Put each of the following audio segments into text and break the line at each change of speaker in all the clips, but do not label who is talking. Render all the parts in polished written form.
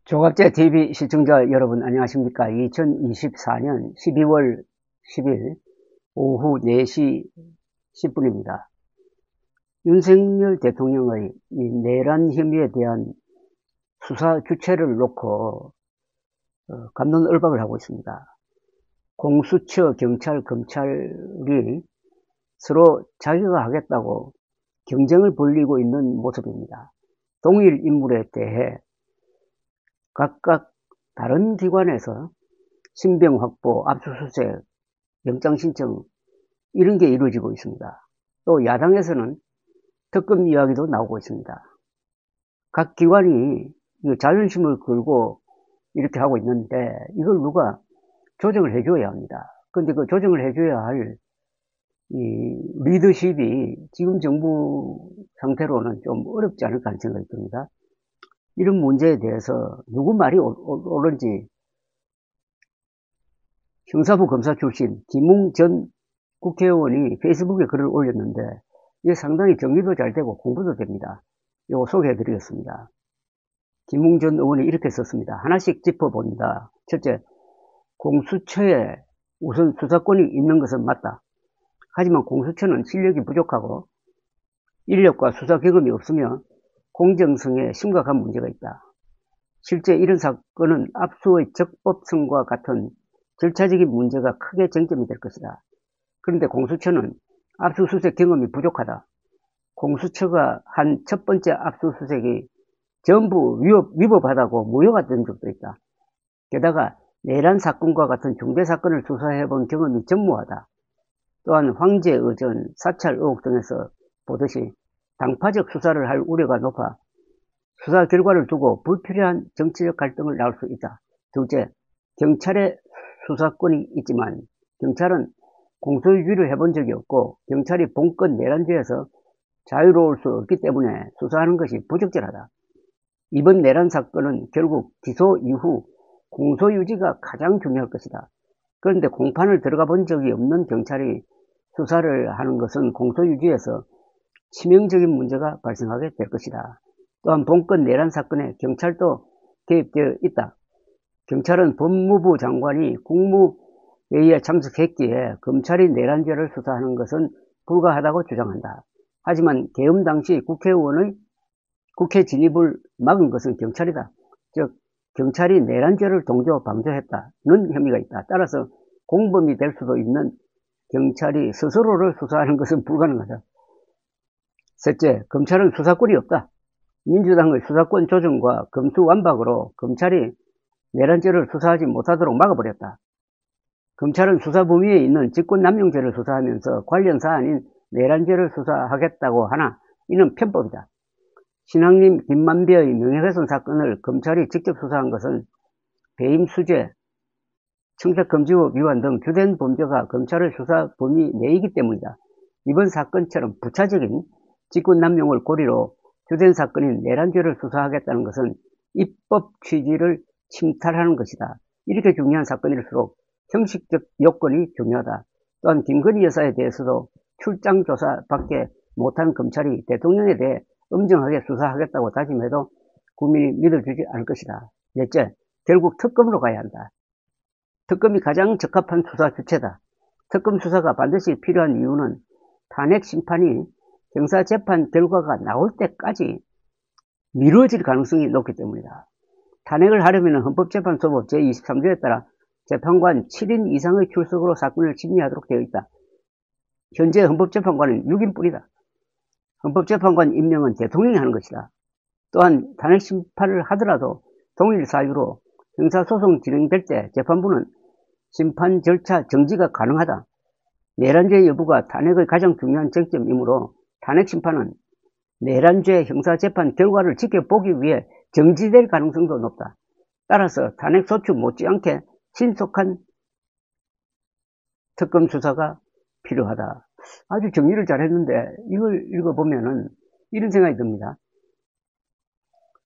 조갑제 TV 시청자 여러분 안녕하십니까? 2024년 12월 10일 오후 4시 10분입니다. 윤석열 대통령의 이 내란 혐의에 대한 수사 주체를 놓고 갑론을박을 하고 있습니다. 공수처, 경찰, 검찰이 서로 자기가 하겠다고 경쟁을 벌이고 있는 모습입니다. 동일 인물에 대해 각각 다른 기관에서 신병 확보, 압수수색, 영장 신청 이런 게 이루어지고 있습니다. 또 야당에서는 특검 이야기도 나오고 있습니다. 각 기관이 자존심을 걸고 이렇게 하고 있는데 이걸 누가 조정을 해줘야 합니다. 그런데 그 조정을 해줘야 할 이 리더십이 지금 정부 상태로는 좀 어렵지 않을까 하는 생각이 듭니다. 이런 문제에 대해서 누구 말이 옳은지 형사부 검사 출신 김웅 전 국회의원이 페이스북에 글을 올렸는데 이게 상당히 정리도 잘 되고 공부도 됩니다. 이거 소개해 드리겠습니다. 김웅 전 의원이 이렇게 썼습니다. 하나씩 짚어본다. 첫째, 공수처에 우선 수사권이 있는 것은 맞다. 하지만 공수처는 실력이 부족하고 인력과 수사 경험이 없으며 공정성에 심각한 문제가 있다. 실제 이런 사건은 압수의 적법성과 같은 절차적인 문제가 크게 쟁점이 될 것이다. 그런데 공수처는 압수수색 경험이 부족하다. 공수처가 한 첫 번째 압수수색이 전부 위법하다고 무효가 된 적도 있다. 게다가 내란 사건과 같은 중대 사건을 수사해본 경험이 전무하다. 또한 황제의전, 사찰 의혹 등에서 보듯이 당파적 수사를 할 우려가 높아 수사 결과를 두고 불필요한 정치적 갈등을 낳을 수 있다. 둘째, 경찰에 수사권이 있지만 경찰은 공소유지를 해본 적이 없고 경찰이 본건 내란죄에서 자유로울 수 없기 때문에 수사하는 것이 부적절하다. 이번 내란 사건은 결국 기소 이후 공소유지가 가장 중요할 것이다. 그런데 공판을 들어가 본 적이 없는 경찰이 수사를 하는 것은 공소유지에서 치명적인 문제가 발생하게 될 것이다. 또한 본건 내란 사건에 경찰도 개입되어 있다. 경찰은 법무부 장관이 국무회의에 참석했기에 검찰이 내란죄를 수사하는 것은 불가하다고 주장한다. 하지만 계엄 당시 국회의원의 국회 진입을 막은 것은 경찰이다. 즉 경찰이 내란죄를 동조 방조했다는 혐의가 있다. 따라서 공범이 될 수도 있는 경찰이 스스로를 수사하는 것은 불가능하다. 셋째, 검찰은 수사권이 없다. 민주당의 수사권 조정과 검수완박으로 검찰이 내란죄를 수사하지 못하도록 막아버렸다. 검찰은 수사 범위에 있는 직권남용죄를 수사하면서 관련 사안인 내란죄를 수사하겠다고 하나 이는 편법이다. 신앙림 김만배의 명예훼손 사건을 검찰이 직접 수사한 것은 배임 수재, 청탁금지법 위반 등 주된 범죄가 검찰의 수사 범위 내이기 때문이다. 이번 사건처럼 부차적인 직권남용을 고리로 주된 사건인 내란죄를 수사하겠다는 것은 입법 취지를 침탈하는 것이다. 이렇게 중요한 사건일수록 형식적 요건이 중요하다. 또한 김건희 여사에 대해서도 출장조사밖에 못한 검찰이 대통령에 대해 엄정하게 수사하겠다고 다짐해도 국민이 믿어주지 않을 것이다. 넷째, 결국 특검으로 가야 한다. 특검이 가장 적합한 수사 주체다. 특검 수사가 반드시 필요한 이유는 탄핵 심판이 형사재판 결과가 나올 때까지 미뤄질 가능성이 높기 때문이다. 탄핵을 하려면 헌법재판소법 제23조에 따라 재판관 7인 이상의 출석으로 사건을 심리하도록 되어 있다. 현재 헌법재판관은 6인뿐이다. 헌법재판관 임명은 대통령이 하는 것이다. 또한 탄핵 심판을 하더라도 동일 사유로 형사소송 진행될 때 재판부는 심판 절차 정지가 가능하다. 내란죄 여부가 탄핵의 가장 중요한 쟁점이므로 탄핵 심판은 내란죄 형사재판 결과를 지켜보기 위해 정지될 가능성도 높다. 따라서 탄핵 소추 못지않게 신속한 특검 수사가 필요하다. 아주 정리를 잘했는데 이걸 읽어보면은 이런 생각이 듭니다.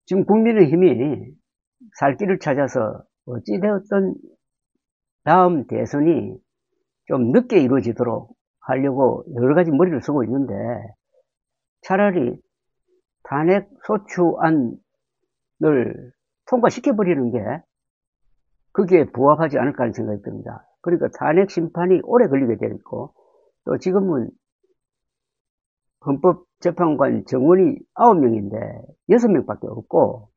지금 국민의힘이 살 길을 찾아서 어찌되었던 다음 대선이 좀 늦게 이루어지도록 하려고 여러 가지 머리를 쓰고 있는데 차라리 탄핵 소추안을 통과시켜버리는 게 거기에 부합하지 않을까 하는 생각이 듭니다. 그러니까 탄핵 심판이 오래 걸리게 되어 있고, 또 지금은 헌법재판관 정원이 9명인데 6명밖에 없고,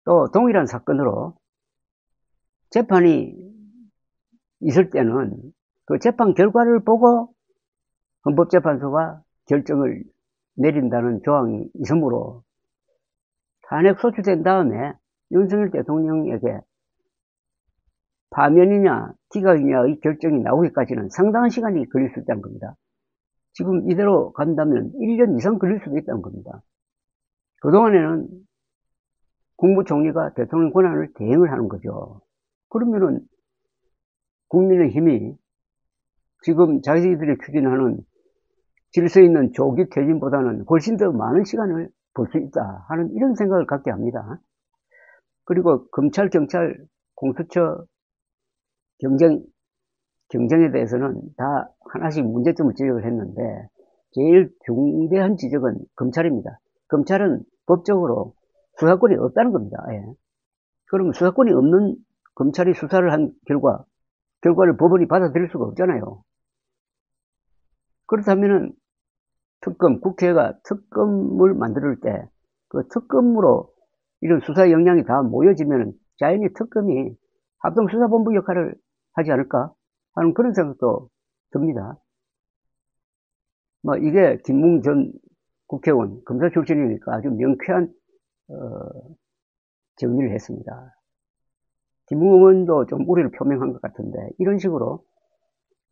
또 동일한 사건으로 재판이 있을 때는 그 재판 결과를 보고 헌법재판소가 결정을 내린다는 조항이 있으므로 탄핵 소추된 다음에 윤석열 대통령에게 파면이냐 기각이냐의 결정이 나오기까지는 상당한 시간이 걸릴 수 있다는 겁니다. 지금 이대로 간다면 1년 이상 걸릴 수도 있다는 겁니다. 그동안에는 국무총리가 대통령 권한을 대행을 하는 거죠. 그러면은 국민의힘이 지금 자기들이 추진하는 질서 있는 조기 퇴진보다는 훨씬 더 많은 시간을 볼 수 있다 하는 이런 생각을 갖게 합니다. 그리고 검찰, 경찰, 공수처 경쟁에 대해서는 다 하나씩 문제점을 지적을 했는데 제일 중대한 지적은 검찰입니다. 검찰은 법적으로 수사권이 없다는 겁니다. 예. 그러면 수사권이 없는 검찰이 수사를 한 결과를 법원이 받아들일 수가 없잖아요. 그렇다면은 국회가 특검을 만들 때 그 특검으로 이런 수사 역량이 다 모여지면 자연히 특검이 합동수사본부 역할을 하지 않을까 하는 그런 생각도 듭니다. 이게 김웅 전 국회의원 검사 출신이니까 아주 명쾌한 정리를 했습니다. 김웅 의원도 좀 우려를 표명한 것 같은데 이런 식으로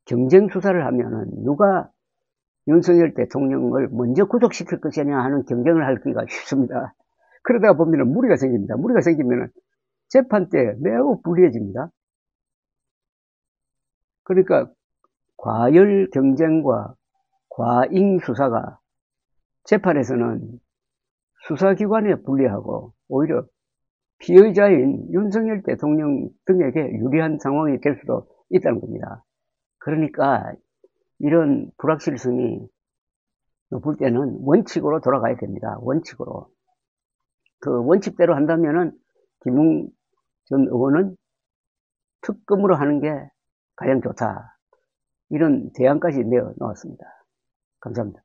경쟁 수사를 하면은 누가 윤석열 대통령을 먼저 구속시킬 것이냐 하는 경쟁을 하기가 쉽습니다. 그러다 보면 무리가 생깁니다. 무리가 생기면 재판 때 매우 불리해집니다. 그러니까 과열 경쟁과 과잉 수사가 재판에서는 수사기관에 불리하고 오히려 피의자인 윤석열 대통령 등에게 유리한 상황이 될 수도 있다는 겁니다. 그러니까 이런 불확실성이 높을 때는 원칙으로 돌아가야 됩니다. 원칙으로. 그 원칙대로 한다면은 김웅 전 의원은 특검으로 하는 게 가장 좋다. 이런 대안까지 내어 놓았습니다. 감사합니다.